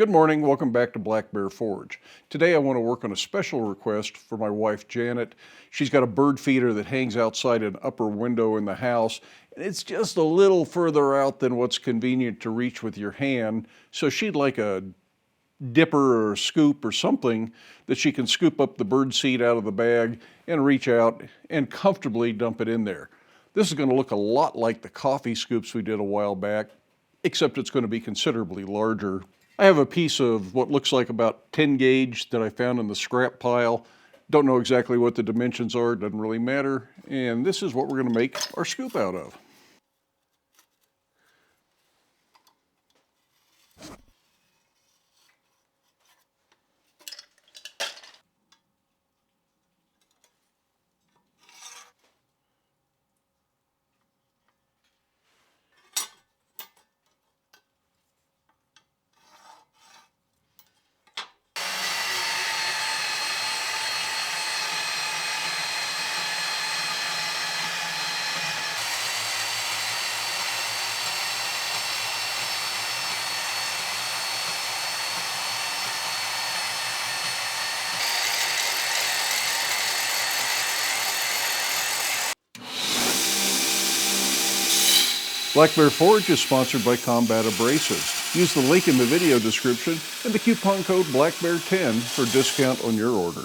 Good morning, welcome back to Black Bear Forge. Today I want to work on a special request for my wife Janet. She's got a bird feeder that hangs outside an upper window in the house, and it's just a little further out than what's convenient to reach with your hand, so she'd like a dipper or a scoop or something that she can scoop up the bird seed out of the bag and reach out and comfortably dump it in there. This is going to look a lot like the coffee scoops we did a while back, except it's going to be considerably larger. I have a piece of what looks like about 10 gauge that I found in the scrap pile. Don't know exactly what the dimensions are, doesn't really matter. And this is what we're going to make our scoop out of. Black Bear Forge is sponsored by Combat Abrasives. Use the link in the video description and the coupon code BLACKBEAR10 for discount on your order.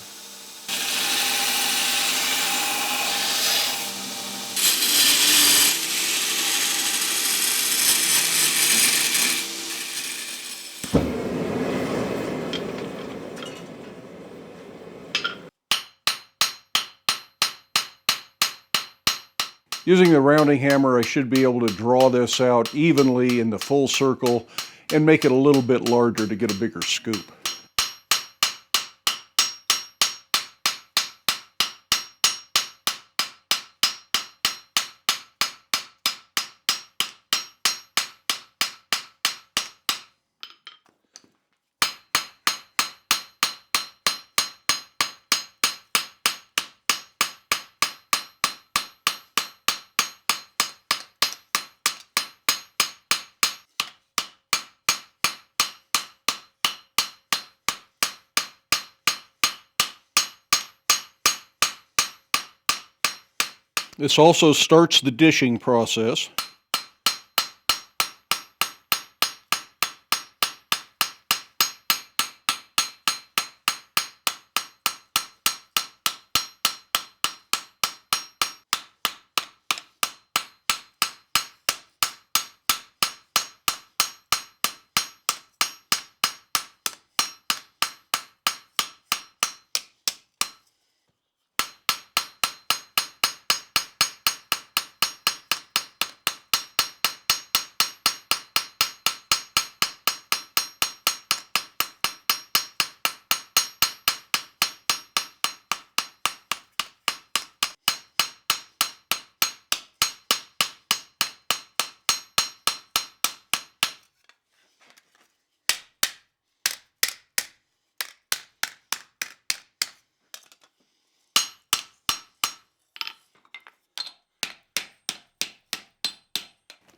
Using the rounding hammer, I should be able to draw this out evenly in the full circle and make it a little bit larger to get a bigger scoop. This also starts the dishing process.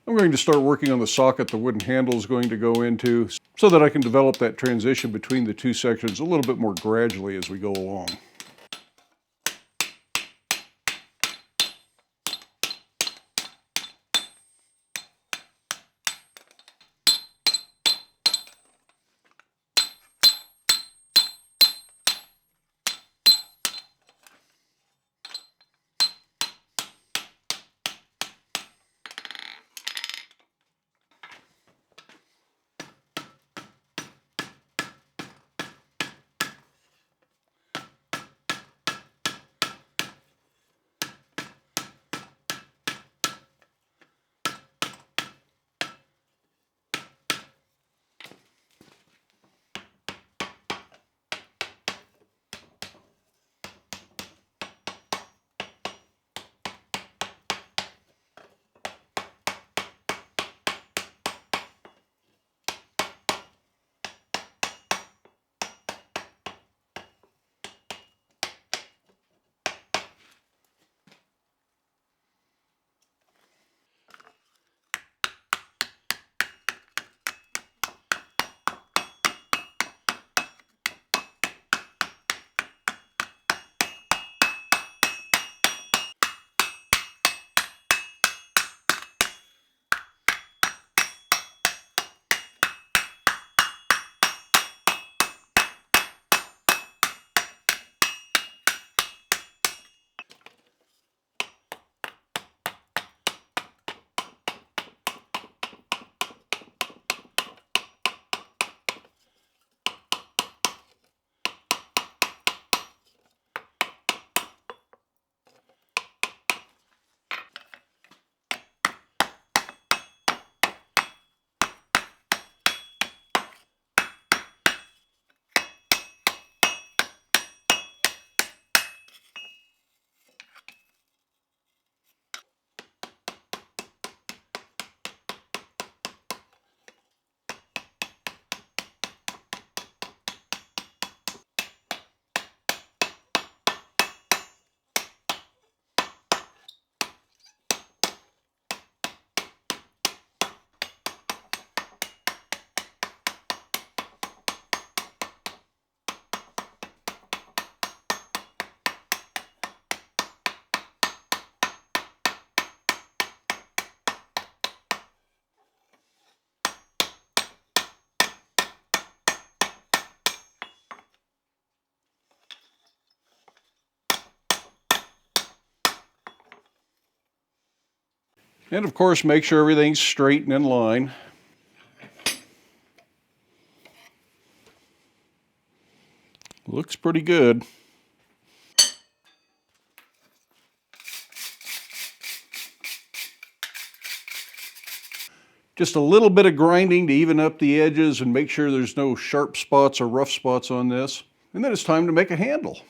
I'm going to start working on the socket the wooden handle is going to go into so that I can develop that transition between the two sections a little bit more gradually as we go along. And of course, make sure everything's straight and in line. Looks pretty good. Just a little bit of grinding to even up the edges and make sure there's no sharp spots or rough spots on this. And then it's time to make a handle.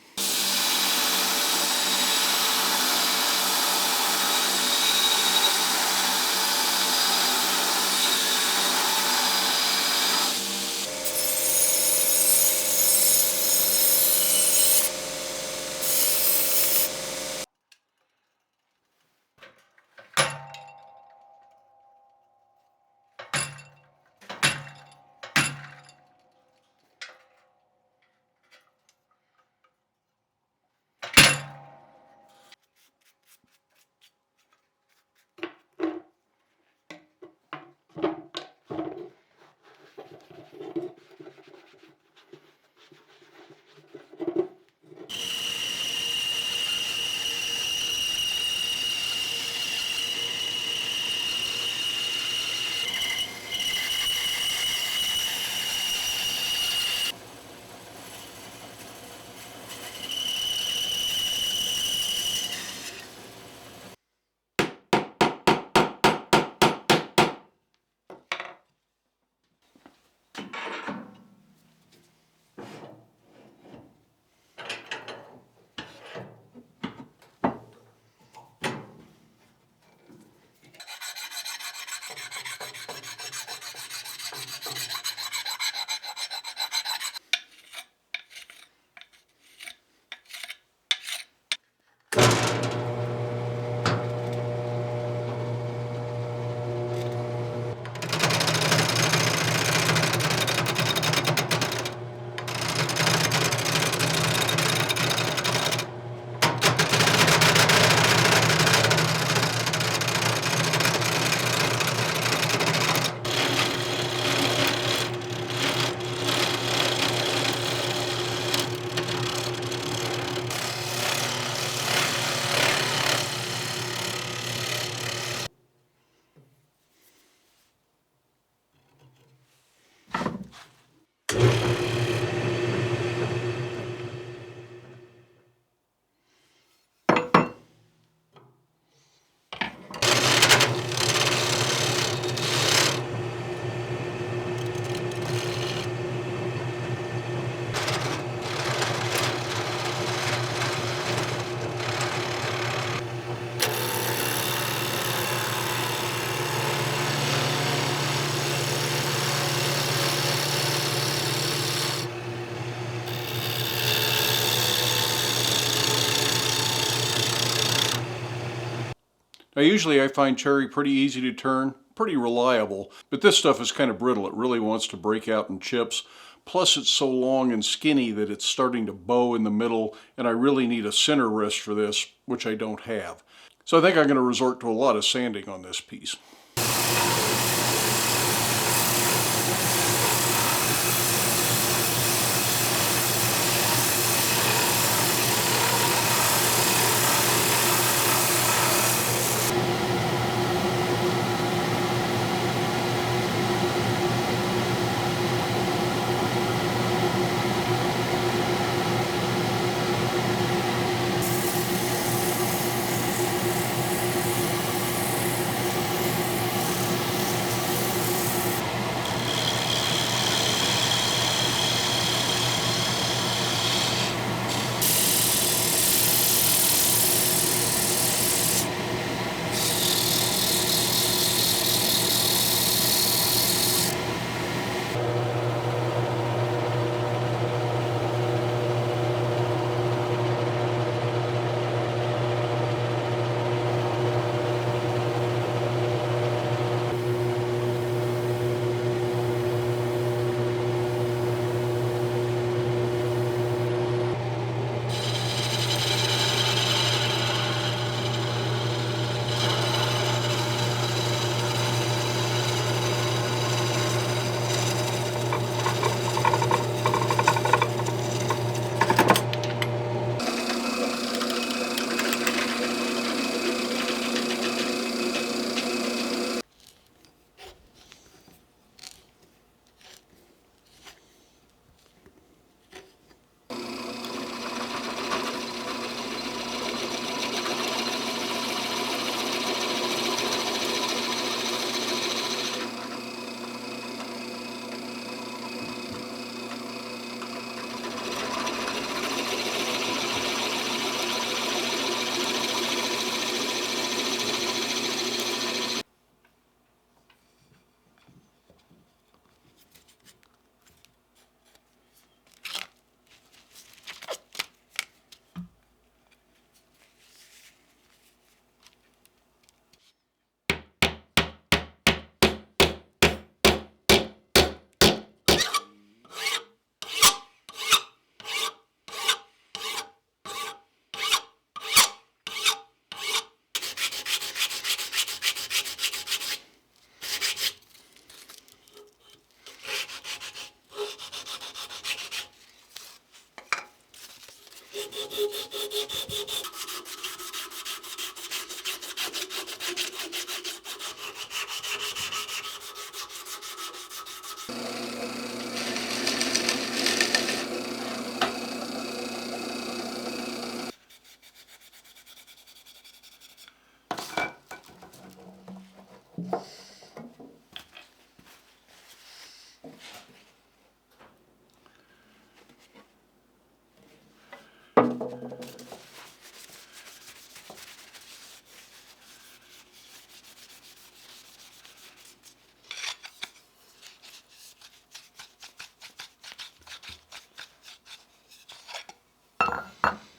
Now usually I find cherry pretty easy to turn, pretty reliable, but this stuff is kind of brittle. It really wants to break out in chips. Plus it's so long and skinny that it's starting to bow in the middle, and I really need a center rest for this, which I don't have. So I think I'm going to resort to a lot of sanding on this piece.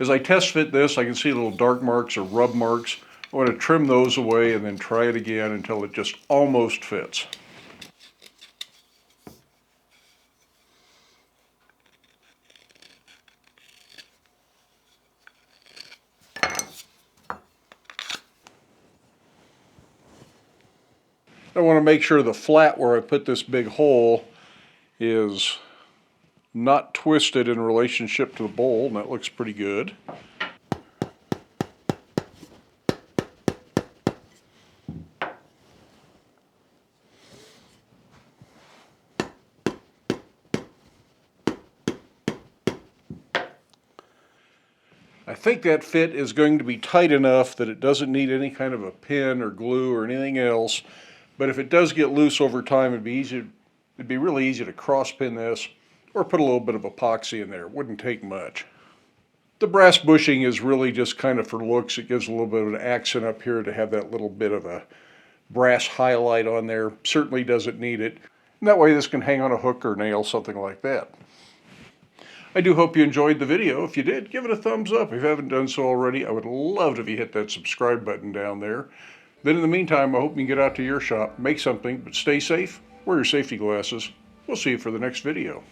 As I test fit this, I can see little dark marks or rub marks. I want to trim those away and then try it again until it just almost fits. I want to make sure the flat where I put this big hole is not twisted in relationship to the bowl, and that looks pretty good. I think that fit is going to be tight enough that it doesn't need any kind of a pin or glue or anything else, but if it does get loose over time, it'd be really easy to cross pin this or put a little bit of epoxy in there. It wouldn't take much. The brass bushing is really just kind of for looks. It gives a little bit of an accent up here to have that little bit of a brass highlight on there. Certainly doesn't need it. And that way this can hang on a hook or nail, something like that. I do hope you enjoyed the video. If you did, give it a thumbs up. If you haven't done so already, I would love it if you hit that subscribe button down there. Then in the meantime, I hope you can get out to your shop, make something, but stay safe, wear your safety glasses. We'll see you for the next video.